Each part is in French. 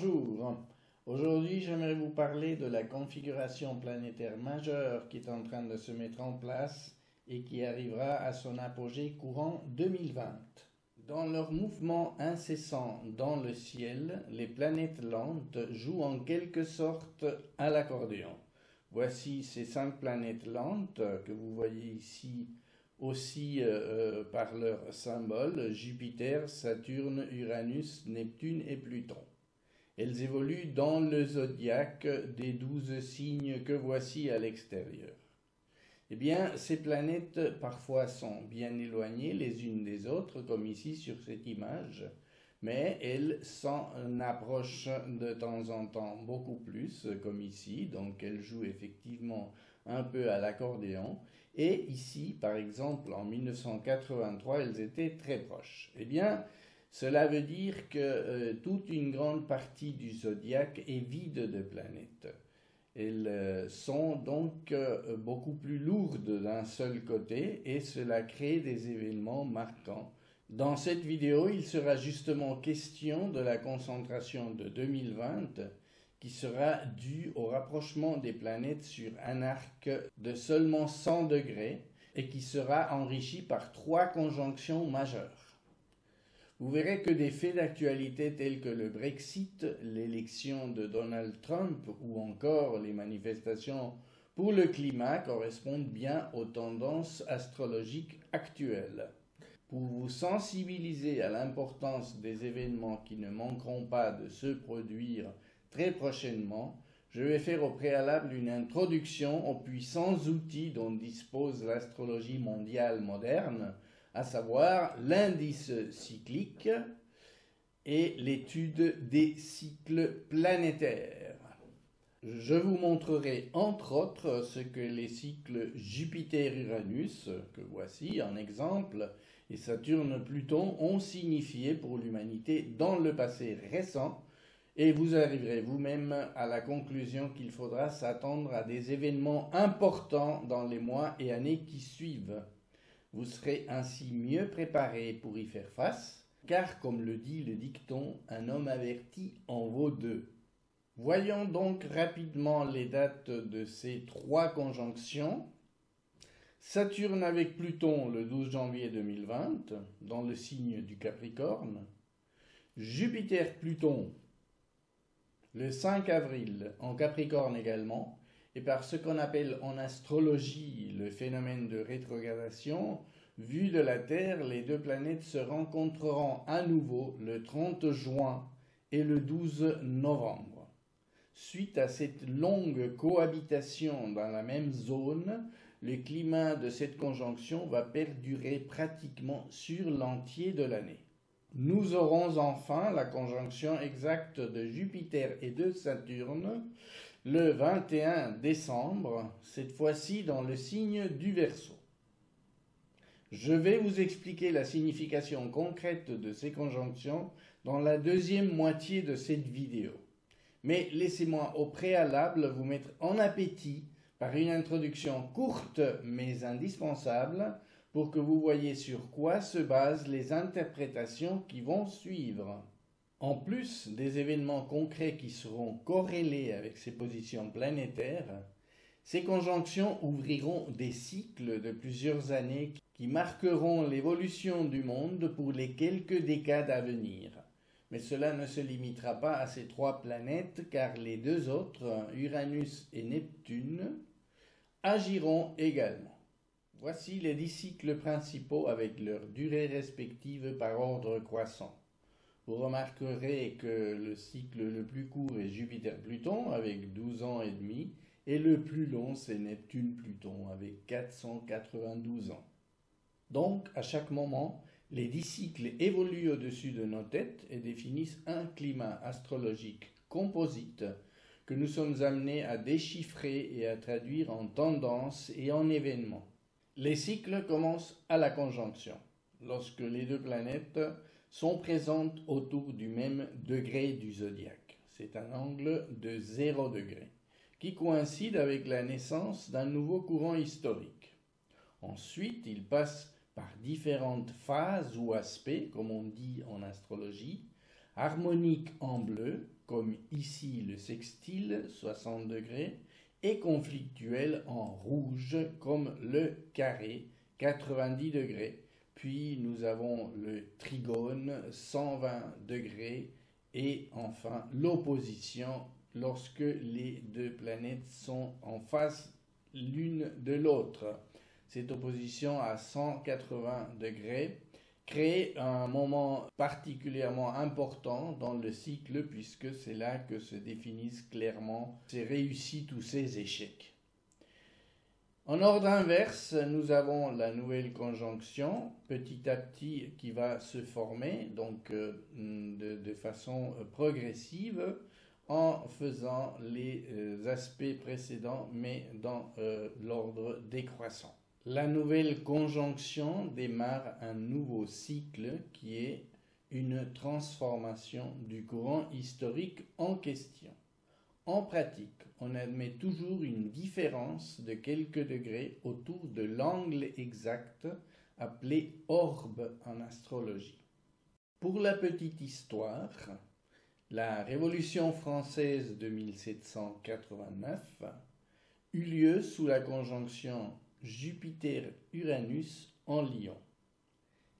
Bonjour, aujourd'hui j'aimerais vous parler de la configuration planétaire majeure qui est en train de se mettre en place et qui arrivera à son apogée courant 2020. Dans leur mouvement incessant dans le ciel, les planètes lentes jouent en quelque sorte à l'accordéon. Voici ces 5 planètes lentes que vous voyez ici aussi par leur symbole, Jupiter, Saturne, Uranus, Neptune et Pluton. Elles évoluent dans le zodiaque des 12 signes que voici à l'extérieur. Eh bien, ces planètes parfois sont bien éloignées les unes des autres, comme ici sur cette image, mais elles s'en approchent de temps en temps beaucoup plus, comme ici, donc elles jouent effectivement un peu à l'accordéon. Et ici, par exemple, en 1983, elles étaient très proches. Eh bien, cela veut dire que toute une grande partie du zodiaque est vide de planètes. Elles sont donc beaucoup plus lourdes d'un seul côté et cela crée des événements marquants. Dans cette vidéo, il sera justement question de la concentration de 2020 qui sera due au rapprochement des planètes sur un arc de seulement 100 degrés et qui sera enrichi par 3 conjonctions majeures. Vous verrez que des faits d'actualité tels que le Brexit, l'élection de Donald Trump ou encore les manifestations pour le climat correspondent bien aux tendances astrologiques actuelles. Pour vous sensibiliser à l'importance des événements qui ne manqueront pas de se produire très prochainement, je vais faire au préalable une introduction aux puissants outils dont dispose l'astrologie mondiale moderne, à savoir l'indice cyclique et l'étude des cycles planétaires. Je vous montrerai entre autres ce que les cycles Jupiter-Uranus, que voici en exemple, et Saturne-Pluton ont signifié pour l'humanité dans le passé récent, et vous arriverez vous-même à la conclusion qu'il faudra s'attendre à des événements importants dans les mois et années qui suivent. Vous serez ainsi mieux préparé pour y faire face, car comme le dit le dicton, un homme averti en vaut 2. Voyons donc rapidement les dates de ces 3 conjonctions. Saturne avec Pluton le 12 janvier 2020, dans le signe du Capricorne. Jupiter-Pluton le 5 avril, en Capricorne également, et par ce qu'on appelle en astrologie le phénomène de rétrogradation, vu de la Terre, les 2 planètes se rencontreront à nouveau le 30 juin et le 12 novembre. Suite à cette longue cohabitation dans la même zone, le climat de cette conjonction va perdurer pratiquement sur l'entier de l'année. Nous aurons enfin la conjonction exacte de Jupiter et de Saturne le 21 décembre, cette fois-ci dans le signe du Verseau. Je vais vous expliquer la signification concrète de ces conjonctions dans la deuxième moitié de cette vidéo. Mais laissez-moi au préalable vous mettre en appétit par une introduction courte mais indispensable pour que vous voyez sur quoi se basent les interprétations qui vont suivre. En plus des événements concrets qui seront corrélés avec ces positions planétaires, ces conjonctions ouvriront des cycles de plusieurs années qui marqueront l'évolution du monde pour les quelques décades à venir. Mais cela ne se limitera pas à ces 3 planètes car les 2 autres, Uranus et Neptune, agiront également. Voici les 10 cycles principaux avec leurs durées respectives par ordre croissant. Vous remarquerez que le cycle le plus court est Jupiter-Pluton avec 12 ans et demi et le plus long c'est Neptune-Pluton avec 492 ans. Donc à chaque moment, les 10 cycles évoluent au-dessus de nos têtes et définissent un climat astrologique composite que nous sommes amenés à déchiffrer et à traduire en tendances et en événements. Les cycles commencent à la conjonction, lorsque les 2 planètes sont présentes autour du même degré du zodiaque. C'est un angle de 0 degré, qui coïncide avec la naissance d'un nouveau courant historique. Ensuite, il passe par différentes phases ou aspects, comme on dit en astrologie, harmonique en bleu, comme ici le sextile, 60 degrés, et conflictuel en rouge, comme le carré, 90 degrés. Puis nous avons le trigone, 120 degrés, et enfin l'opposition lorsque les deux planètes sont en face l'une de l'autre. Cette opposition à 180 degrés crée un moment particulièrement important dans le cycle puisque c'est là que se définissent clairement ses réussites ou ses échecs. En ordre inverse, nous avons la nouvelle conjonction petit à petit qui va se former donc de façon progressive en faisant les aspects précédents mais dans l'ordre décroissant. La nouvelle conjonction démarre un nouveau cycle qui est une transformation du courant historique en question. En pratique, on admet toujours une différence de quelques degrés autour de l'angle exact appelé orbe en astrologie. Pour la petite histoire, la Révolution française de 1789 eut lieu sous la conjonction Jupiter-Uranus en Lion.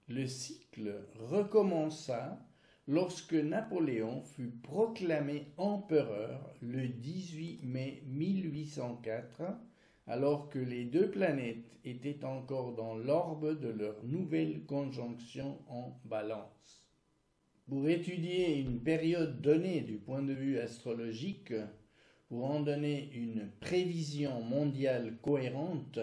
Le cycle recommença lorsque Napoléon fut proclamé empereur le 18 mai 1804, alors que les deux planètes étaient encore dans l'orbe de leur nouvelle conjonction en Balance. Pour étudier une période donnée du point de vue astrologique, pour en donner une prévision mondiale cohérente,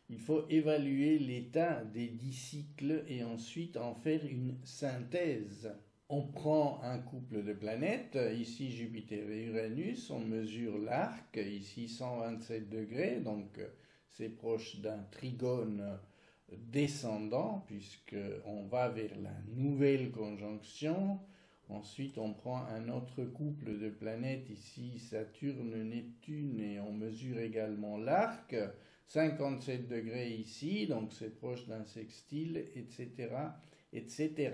il faut évaluer l'état des 10 cycles et ensuite en faire une synthèse. On prend un couple de planètes, ici Jupiter et Uranus, on mesure l'arc, ici 127 degrés, donc c'est proche d'un trigone descendant puisqu'on va vers la nouvelle conjonction. Ensuite on prend un autre couple de planètes, ici Saturne, Neptune, et on mesure également l'arc, 57 degrés ici, donc c'est proche d'un sextile, etc., etc.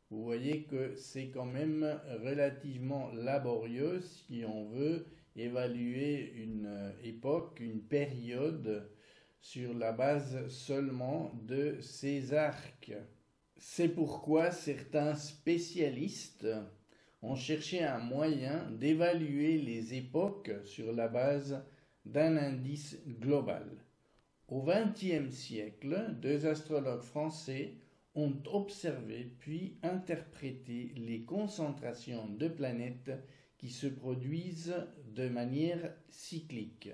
Vous voyez que c'est quand même relativement laborieux si on veut évaluer une époque, une période sur la base seulement de ces arcs. C'est pourquoi certains spécialistes ont cherché un moyen d'évaluer les époques sur la base d'un indice global. Au XXe siècle, deux astrologues français ont observé puis interprété les concentrations de planètes qui se produisent de manière cyclique.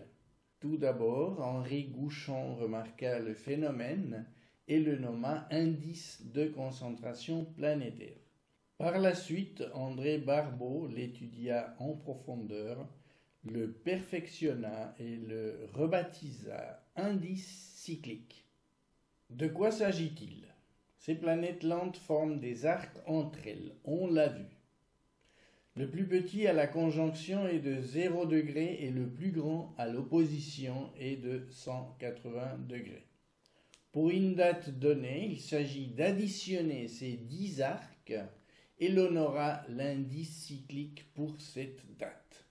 Tout d'abord, Henri Gouchon remarqua le phénomène et le nomma indice de concentration planétaire. Par la suite, André Barbeau l'étudia en profondeur, le perfectionna et le rebaptisa indice cyclique. De quoi s'agit-il ? Ces planètes lentes forment des arcs entre elles, on l'a vu. Le plus petit à la conjonction est de 0 degré et le plus grand à l'opposition est de 180 degrés. Pour une date donnée, il s'agit d'additionner ces 10 arcs et l'on aura l'indice cyclique pour cette date.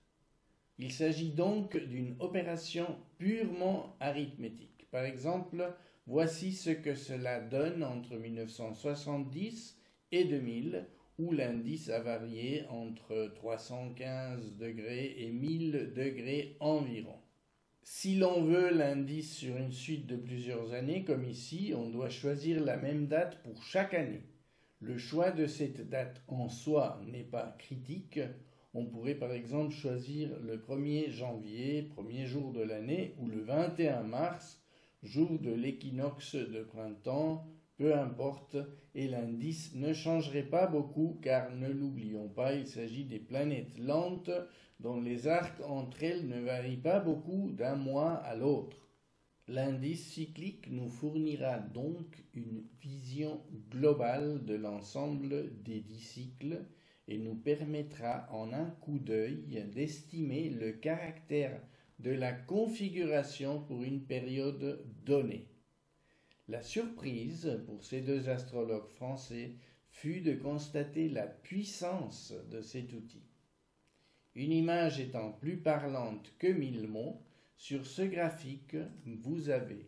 Il s'agit donc d'une opération purement arithmétique. Par exemple, voici ce que cela donne entre 1970 et 2000, où l'indice a varié entre 315 degrés et 1000 degrés environ. Si l'on veut l'indice sur une suite de plusieurs années, comme ici, on doit choisir la même date pour chaque année. Le choix de cette date en soi n'est pas critique. On pourrait par exemple choisir le 1er janvier, premier jour de l'année, ou le 21 mars, jour de l'équinoxe de printemps, peu importe, et l'indice ne changerait pas beaucoup car ne l'oublions pas, il s'agit des planètes lentes dont les arcs entre elles ne varient pas beaucoup d'un mois à l'autre. L'indice cyclique nous fournira donc une vision globale de l'ensemble des 10 cycles et nous permettra en un coup d'œil d'estimer le caractère de la configuration pour une période donnée. La surprise pour ces deux astrologues français fut de constater la puissance de cet outil. Une image étant plus parlante que 1000 mots, sur ce graphique, vous avez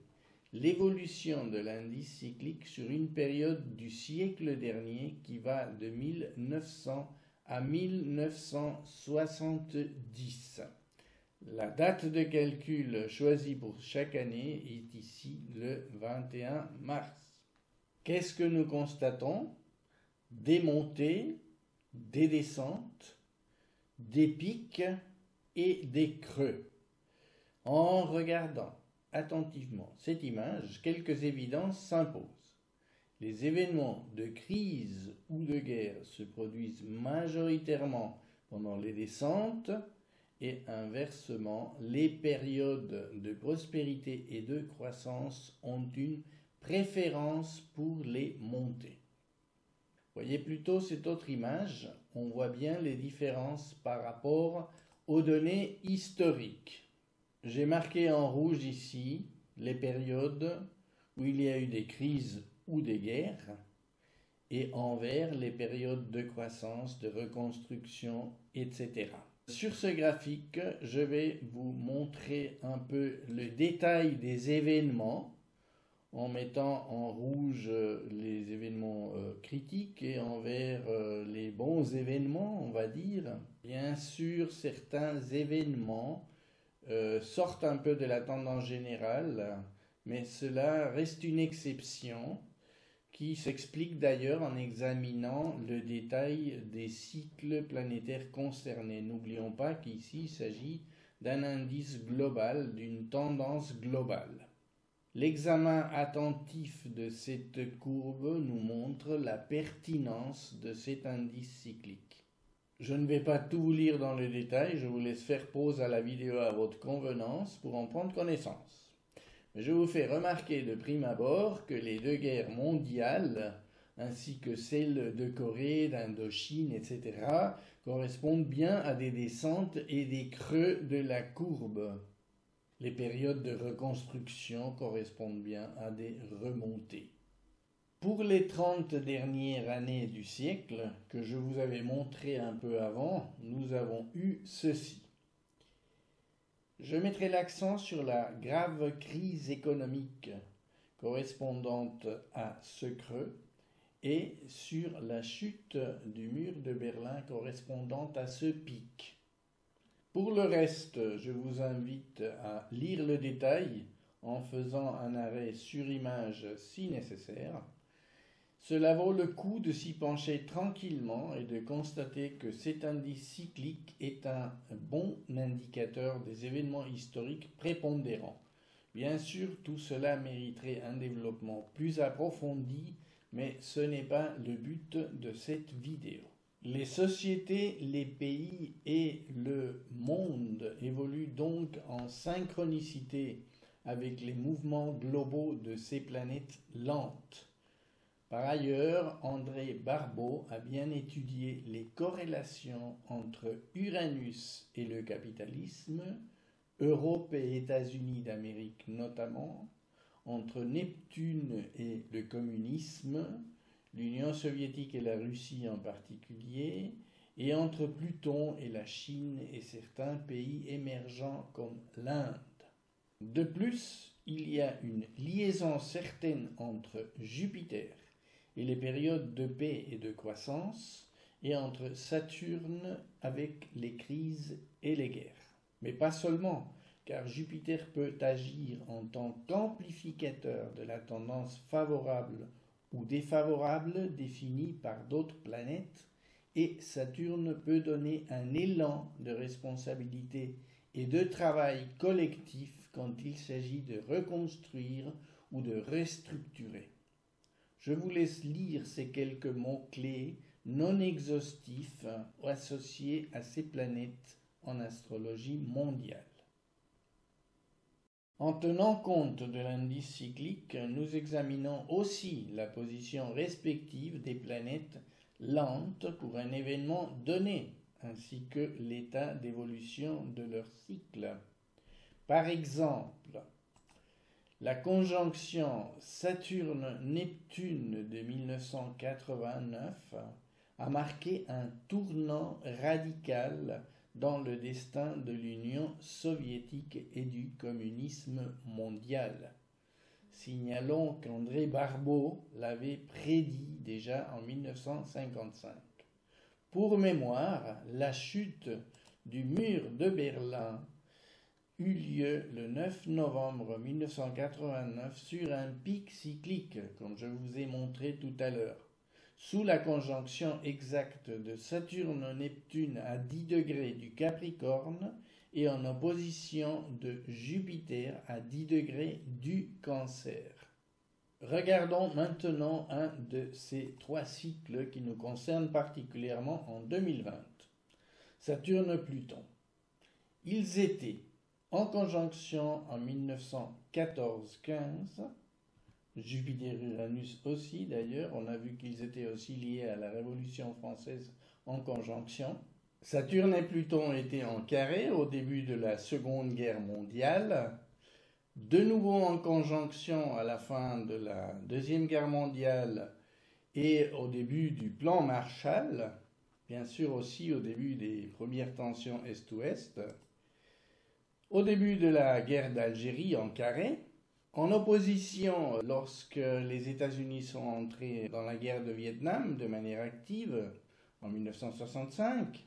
l'évolution de l'indice cyclique sur une période du siècle dernier qui va de 1900 à 1970. La date de calcul choisie pour chaque année est ici le 21 mars. Qu'est-ce que nous constatons? Des montées, des descentes, des pics et des creux. En regardant attentivement cette image, quelques évidences s'imposent. Les événements de crise ou de guerre se produisent majoritairement pendant les descentes et inversement, les périodes de prospérité et de croissance ont une préférence pour les montées. Voyez plutôt cette autre image, on voit bien les différences par rapport aux données historiques. J'ai marqué en rouge ici les périodes où il y a eu des crises ou des guerres, et en vert les périodes de croissance, de reconstruction, etc. Sur ce graphique, je vais vous montrer un peu le détail des événements en mettant en rouge les événements critiques et en vert les bons événements, on va dire. Bien sûr, certains événements sortent un peu de la tendance générale, mais cela reste une exception qui s'explique d'ailleurs en examinant le détail des cycles planétaires concernés. N'oublions pas qu'ici il s'agit d'un indice global, d'une tendance globale. L'examen attentif de cette courbe nous montre la pertinence de cet indice cyclique. Je ne vais pas tout vous lire dans le détail, je vous laisse faire pause à la vidéo à votre convenance pour en prendre connaissance. Je vous fais remarquer de prime abord que les deux guerres mondiales, ainsi que celles de Corée, d'Indochine, etc., correspondent bien à des descentes et des creux de la courbe. Les périodes de reconstruction correspondent bien à des remontées. Pour les 30 dernières années du siècle, que je vous avais montré un peu avant, nous avons eu ceci. Je mettrai l'accent sur la grave crise économique correspondante à ce creux et sur la chute du mur de Berlin correspondante à ce pic. Pour le reste, je vous invite à lire le détail en faisant un arrêt sur image si nécessaire. Cela vaut le coup de s'y pencher tranquillement et de constater que cet indice cyclique est un bon indicateur des événements historiques prépondérants. Bien sûr, tout cela mériterait un développement plus approfondi, mais ce n'est pas le but de cette vidéo. Les sociétés, les pays et le monde évoluent donc en synchronicité avec les mouvements globaux de ces planètes lentes. Par ailleurs, André Barbeau a bien étudié les corrélations entre Uranus et le capitalisme, Europe et États-Unis d'Amérique notamment, entre Neptune et le communisme, l'Union soviétique et la Russie en particulier, et entre Pluton et la Chine et certains pays émergents comme l'Inde. De plus, il y a une liaison certaine entre Jupiter et les périodes de paix et de croissance, et entre Saturne avec les crises et les guerres. Mais pas seulement, car Jupiter peut agir en tant qu'amplificateur de la tendance favorable ou défavorable définie par d'autres planètes, et Saturne peut donner un élan de responsabilité et de travail collectif quand il s'agit de reconstruire ou de restructurer. Je vous laisse lire ces quelques mots-clés non exhaustifs associés à ces planètes en astrologie mondiale. En tenant compte de l'indice cyclique, nous examinons aussi la position respective des planètes lentes pour un événement donné, ainsi que l'état d'évolution de leur cycle. Par exemple, La conjonction Saturne-Neptune de 1989 a marqué un tournant radical dans le destin de l'Union soviétique et du communisme mondial. Signalons qu'André Barbeau l'avait prédit déjà en 1955. Pour mémoire, la chute du mur de Berlin eut lieu le 9 novembre 1989 sur un pic cyclique, comme je vous ai montré tout à l'heure, sous la conjonction exacte de Saturne-Neptune à 10 degrés du Capricorne et en opposition de Jupiter à 10 degrés du Cancer. Regardons maintenant un de ces trois cycles qui nous concernent particulièrement en 2020. Saturne-Pluton. Ils étaient en conjonction en 1914-15, Jupiter-Uranus aussi d'ailleurs, on a vu qu'ils étaient aussi liés à la Révolution française en conjonction. Saturne et Pluton étaient en carré au début de la Seconde Guerre mondiale, de nouveau en conjonction à la fin de la Deuxième Guerre mondiale et au début du plan Marshall, bien sûr aussi au début des premières tensions Est-Ouest, au début de la guerre d'Algérie en carré, en opposition lorsque les États-Unis sont entrés dans la guerre de Vietnam de manière active en 1965.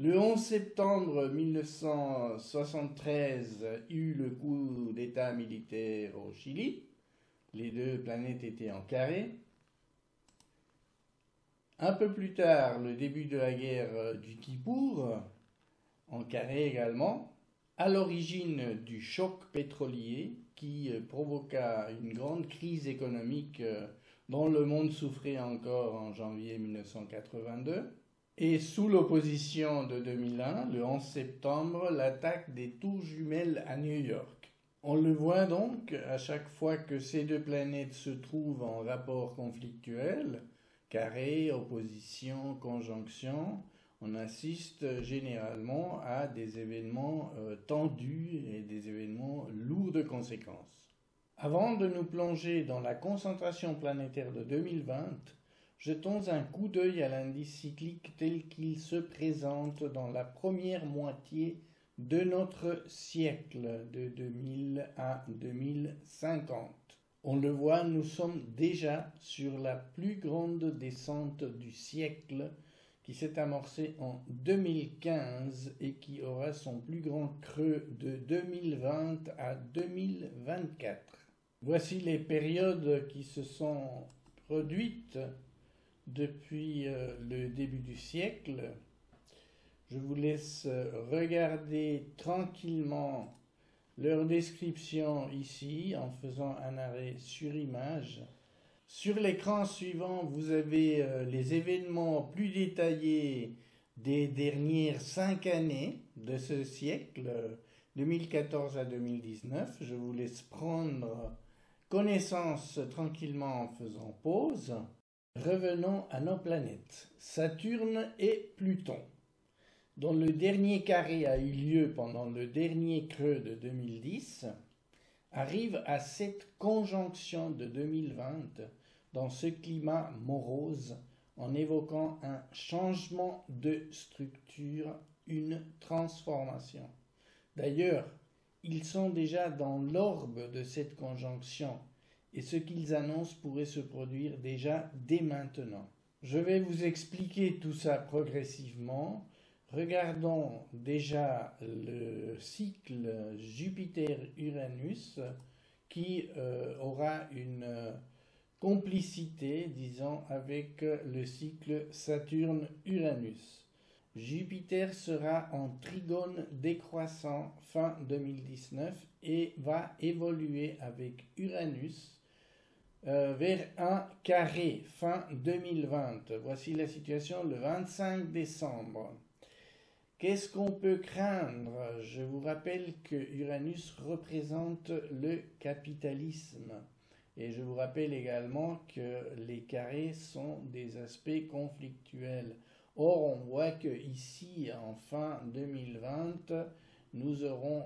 Le 11 septembre 1973 eut le coup d'État militaire au Chili. Les deux planètes étaient en carré. Un peu plus tard, le début de la guerre du Kippour, en carré également, à l'origine du choc pétrolier qui provoqua une grande crise économique dont le monde souffrait encore en janvier 1982. Et sous l'opposition de 2001, le 11 septembre, l'attaque des tours jumelles à New York. On le voit donc, à chaque fois que ces deux planètes se trouvent en rapport conflictuel, carré, opposition, conjonction, on assiste généralement à des événements tendus et des événements lourds de conséquences. Avant de nous plonger dans la concentration planétaire de 2020, jetons un coup d'œil à l'indice cyclique tel qu'il se présente dans la première moitié de notre siècle, de 2000 à 2050. On le voit, nous sommes déjà sur la plus grande descente du siècle qui s'est amorcée en 2015 et qui aura son plus grand creux de 2020 à 2024. Voici les périodes qui se sont produites depuis le début du siècle. Je vous laisse regarder tranquillement leur description ici en faisant un arrêt sur image. Sur l'écran suivant, vous avez les événements plus détaillés des dernières 5 années de ce siècle, 2014 à 2019. Je vous laisse prendre connaissance tranquillement en faisant pause. Revenons à nos planètes, Saturne et Pluton, dont le dernier carré a eu lieu pendant le dernier creux de 2010, arrive à cette conjonction de 2020 dans ce climat morose en évoquant un changement de structure, une transformation. D'ailleurs, ils sont déjà dans l'orbe de cette conjonction et ce qu'ils annoncent pourrait se produire déjà dès maintenant. Je vais vous expliquer tout ça progressivement. Regardons déjà le cycle Jupiter-Uranus qui aura une complicité, disons, avec le cycle Saturne-Uranus. Jupiter sera en trigone décroissant fin 2019 et va évoluer avec Uranus vers un carré fin 2020. Voici la situation le 25 décembre. Qu'est-ce qu'on peut craindre? Je vous rappelle que Uranus représente le capitalisme. Et je vous rappelle également que les carrés sont des aspects conflictuels. Or, on voit que ici, en fin 2020, nous aurons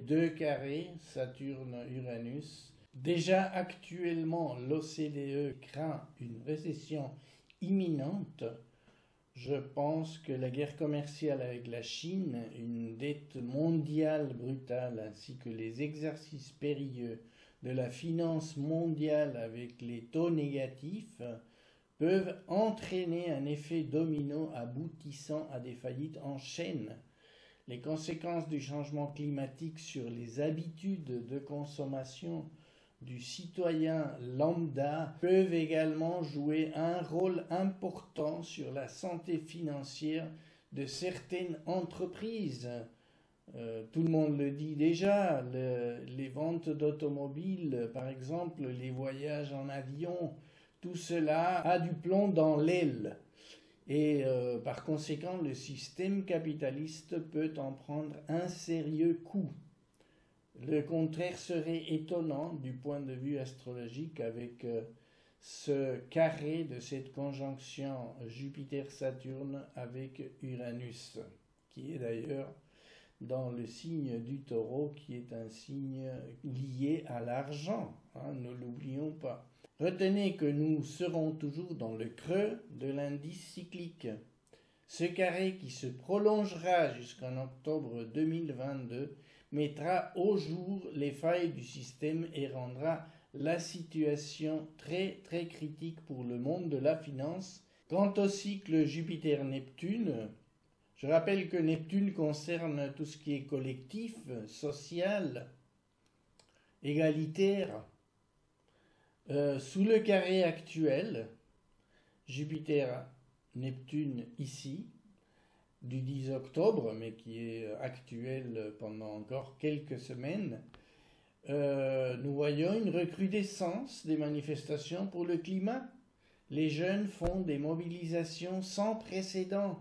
deux carrés, Saturne-Uranus. Déjà actuellement, l'OCDE craint une récession imminente. Je pense que la guerre commerciale avec la Chine, une dette mondiale brutale, ainsi que les exercices périlleux de la finance mondiale avec les taux négatifs peuvent entraîner un effet domino aboutissant à des faillites en chaîne. Les conséquences du changement climatique sur les habitudes de consommation du citoyen lambda peuvent également jouer un rôle important sur la santé financière de certaines entreprises. Tout le monde le dit déjà, les ventes d'automobiles, par exemple, les voyages en avion, tout cela a du plomb dans l'aile. Et par conséquent, le système capitaliste peut en prendre un sérieux coup. Le contraire serait étonnant du point de vue astrologique avec ce carré de cette conjonction Jupiter-Saturne avec Uranus, qui est d'ailleurs dans le signe du Taureau, qui est un signe lié à l'argent, ne l'oublions pas. Retenez que nous serons toujours dans le creux de l'indice cyclique. Ce carré qui se prolongera jusqu'en octobre 2022 mettra au jour les failles du système et rendra la situation très très critique pour le monde de la finance. Quant au cycle Jupiter-Neptune, je rappelle que Neptune concerne tout ce qui est collectif, social, égalitaire. Sous le carré actuel, Jupiter-Neptune ici, du 10 octobre, mais qui est actuel pendant encore quelques semaines, nous voyons une recrudescence des manifestations pour le climat. Les jeunes font des mobilisations sans précédent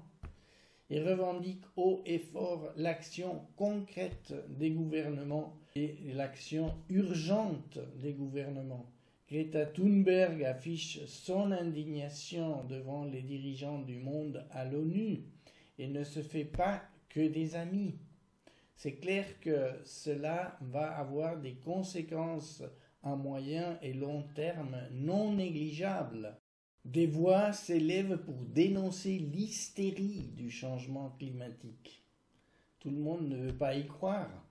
et revendiquent haut et fort l'action concrète des gouvernements et l'action urgente des gouvernements. Greta Thunberg affiche son indignation devant les dirigeants du monde à l'ONU et ne se fait pas que des amis. C'est clair que cela va avoir des conséquences à moyen et long terme non négligeables. Des voix s'élèvent pour dénoncer l'hystérie du changement climatique. Tout le monde ne veut pas y croire.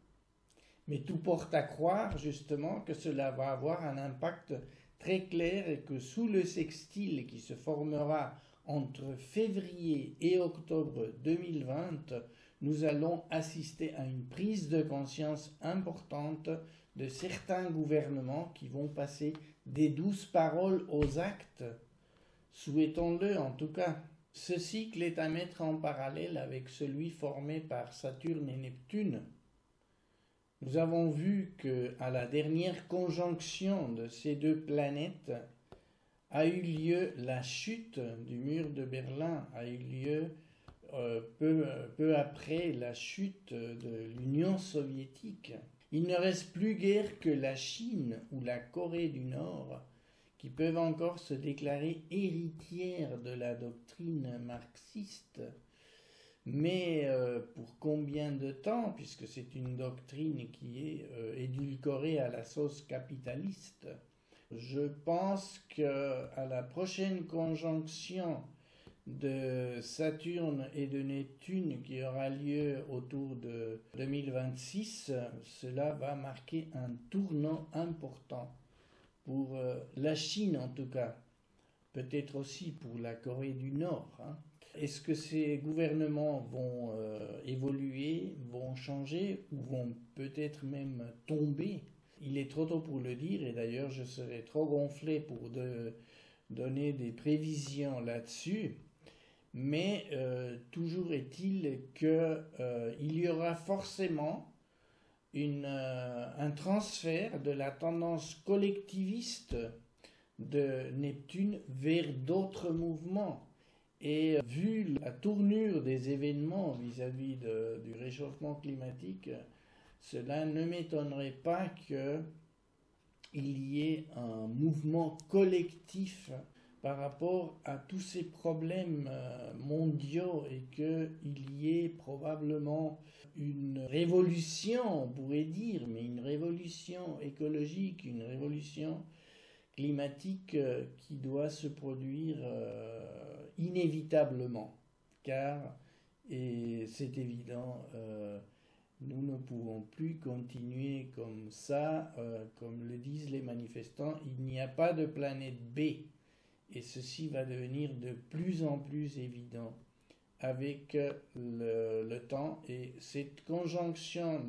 Mais tout porte à croire justement que cela va avoir un impact très clair et que sous le sextile qui se formera entre février et octobre 2020, nous allons assister à une prise de conscience importante de certains gouvernements qui vont passer des douces paroles aux actes. Souhaitons-le en tout cas. Ce cycle est à mettre en parallèle avec celui formé par Saturne et Neptune. Nous avons vu qu'à la dernière conjonction de ces deux planètes a eu lieu la chute du mur de Berlin, a eu lieu peu après la chute de l'Union soviétique. Il ne reste plus guère que la Chine ou la Corée du Nord qui peuvent encore se déclarer héritières de la doctrine marxiste. Mais pour combien de temps, puisque c'est une doctrine qui est édulcorée à la sauce capitaliste? Je pense qu'à la prochaine conjonction de Saturne et de Neptune qui aura lieu autour de 2026, cela va marquer un tournant important pour la Chine en tout cas, peut-être aussi pour la Corée du Nord. Est-ce que ces gouvernements vont évoluer, vont changer ou vont peut-être même tomber? Il est trop tôt pour le dire et d'ailleurs je serais trop gonflé pour donner des prévisions là-dessus. Mais toujours est-il qu'il y aura forcément un transfert de la tendance collectiviste de Neptune vers d'autres mouvements. Et vu la tournure des événements vis-à-vis du réchauffement climatique, cela ne m'étonnerait pas qu'il y ait un mouvement collectif par rapport à tous ces problèmes mondiaux et qu'il y ait probablement une révolution, on pourrait dire, mais une révolution écologique, une révolution climatique qui doit se produire inévitablement, car, et c'est évident, nous ne pouvons plus continuer comme ça, comme le disent les manifestants, il n'y a pas de planète B, et ceci va devenir de plus en plus évident avec le temps, et cette conjonction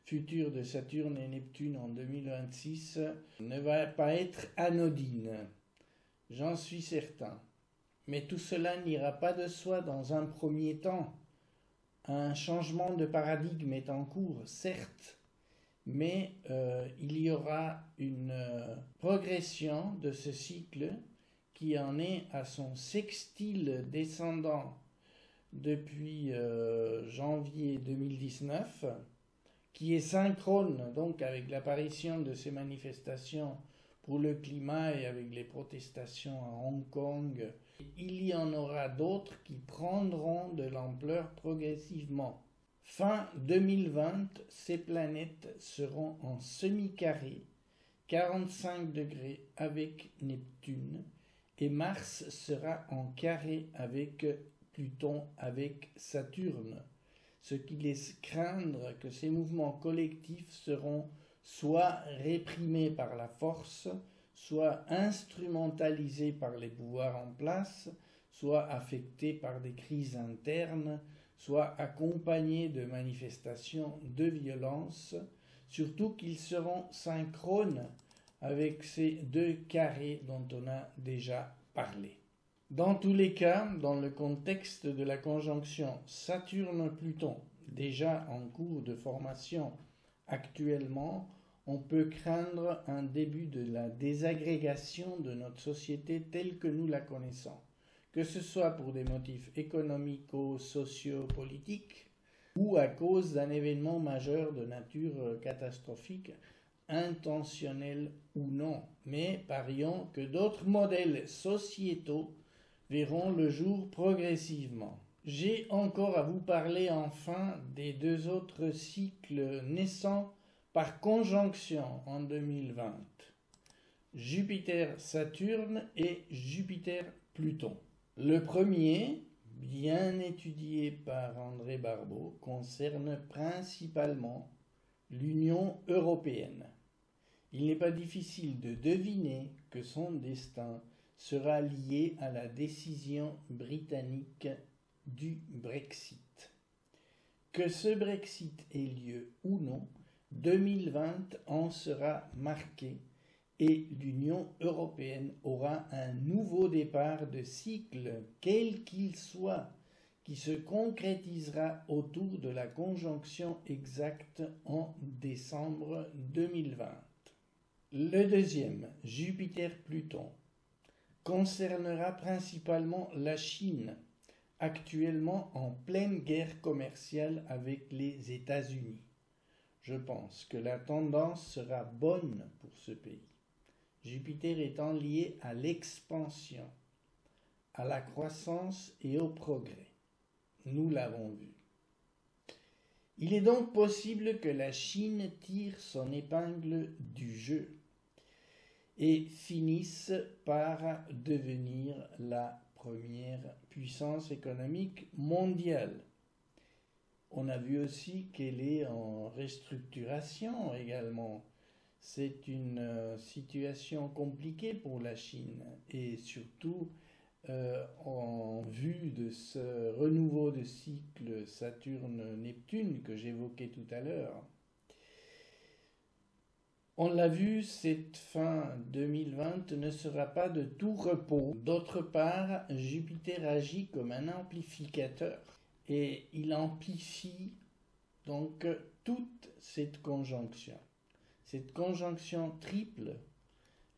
future de Saturne et Neptune en 2026 ne va pas être anodine, j'en suis certain. Mais tout cela n'ira pas de soi dans un premier temps. Un changement de paradigme est en cours, certes, mais il y aura une progression de ce cycle qui en est à son sextile descendant depuis janvier 2019, qui est synchrone donc avec l'apparition de ces manifestations pour le climat et avec les protestations à Hong Kong. Il y en aura d'autres qui prendront de l'ampleur progressivement. Fin 2020, ces planètes seront en semi-carré, 45 degrés avec Neptune, et Mars sera en carré avec Pluton, avec Saturne, ce qui laisse craindre que ces mouvements collectifs seront soit réprimés par la force, soit instrumentalisés par les pouvoirs en place, soit affectés par des crises internes, soit accompagnés de manifestations de violence, surtout qu'ils seront synchrones avec ces deux carrés dont on a déjà parlé. Dans tous les cas, dans le contexte de la conjonction Saturne-Pluton, déjà en cours de formation actuellement, on peut craindre un début de la désagrégation de notre société telle que nous la connaissons, que ce soit pour des motifs économico-socio-politiques ou à cause d'un événement majeur de nature catastrophique, intentionnel ou non. Mais parions que d'autres modèles sociétaux verront le jour progressivement. J'ai encore à vous parler enfin des deux autres cycles naissants par conjonction en 2020. Jupiter-Saturne et Jupiter-Pluton. Le premier, bien étudié par André Barbeau, concerne principalement l'Union européenne. Il n'est pas difficile de deviner que son destin sera lié à la décision britannique du Brexit. Que ce Brexit ait lieu ou non, 2020 en sera marqué et l'Union européenne aura un nouveau départ de cycle, quel qu'il soit, qui se concrétisera autour de la conjonction exacte en décembre 2020. Le deuxième, Jupiter-Pluton, concernera principalement la Chine, actuellement en pleine guerre commerciale avec les États-Unis. Je pense que la tendance sera bonne pour ce pays, Jupiter étant lié à l'expansion, à la croissance et au progrès. Nous l'avons vu. Il est donc possible que la Chine tire son épingle du jeu et finisse par devenir la première puissance économique mondiale. On a vu aussi qu'elle est en restructuration également. C'est une situation compliquée pour la Chine et surtout en vue de ce renouveau de cycle Saturne-Neptune que j'évoquais tout à l'heure. On l'a vu, cette fin 2020 ne sera pas de tout repos. D'autre part, Jupiter agit comme un amplificateur et il amplifie donc toute cette conjonction. Cette conjonction triple,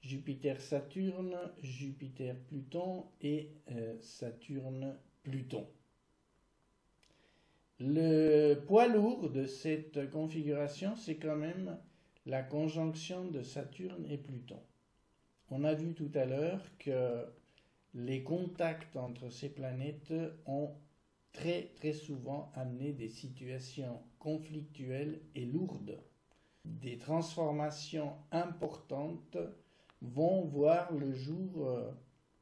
Jupiter-Saturne, Jupiter-Pluton et Saturne-Pluton. Le poids lourd de cette configuration, c'est quand même la conjonction de Saturne et Pluton. On a vu tout à l'heure que les contacts entre ces planètes ont très souvent amené des situations conflictuelles et lourdes. Des transformations importantes vont voir le jour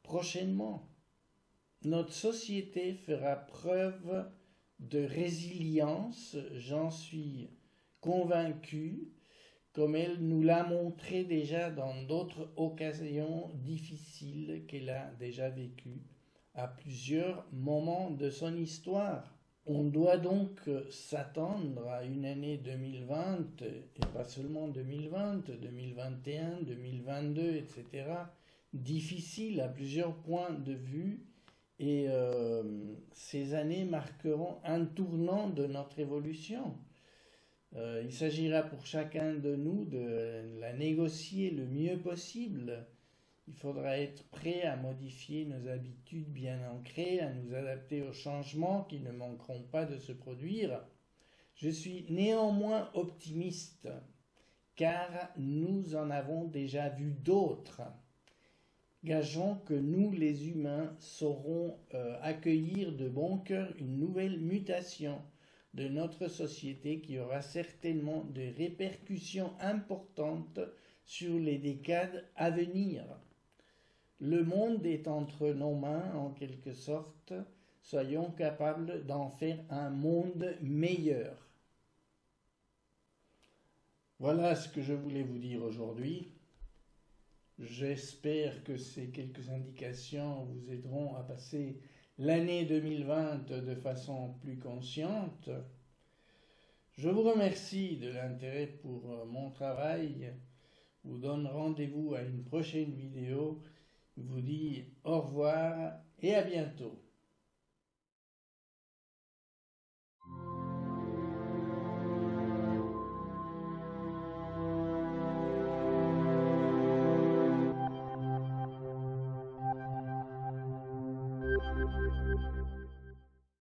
prochainement. Notre société fera preuve de résilience, j'en suis convaincu, comme elle nous l'a montré déjà dans d'autres occasions difficiles qu'elle a déjà vécues à plusieurs moments de son histoire. On doit donc s'attendre à une année 2020, et pas seulement 2020, 2021, 2022, etc., difficile à plusieurs points de vue, et ces années marqueront un tournant de notre évolution. Il s'agira pour chacun de nous de la négocier le mieux possible. Il faudra être prêt à modifier nos habitudes bien ancrées, à nous adapter aux changements qui ne manqueront pas de se produire. Je suis néanmoins optimiste, car nous en avons déjà vu d'autres. Gageons que nous, les humains, saurons accueillir de bon cœur une nouvelle mutation de notre société qui aura certainement des répercussions importantes sur les décades à venir. Le monde est entre nos mains, en quelque sorte. Soyons capables d'en faire un monde meilleur. Voilà ce que je voulais vous dire aujourd'hui. J'espère que ces quelques indications vous aideront à passer l'année 2020 de façon plus consciente. Je vous remercie de l'intérêt pour mon travail. Je vous donne rendez-vous à une prochaine vidéo. Je vous dis au revoir et à bientôt.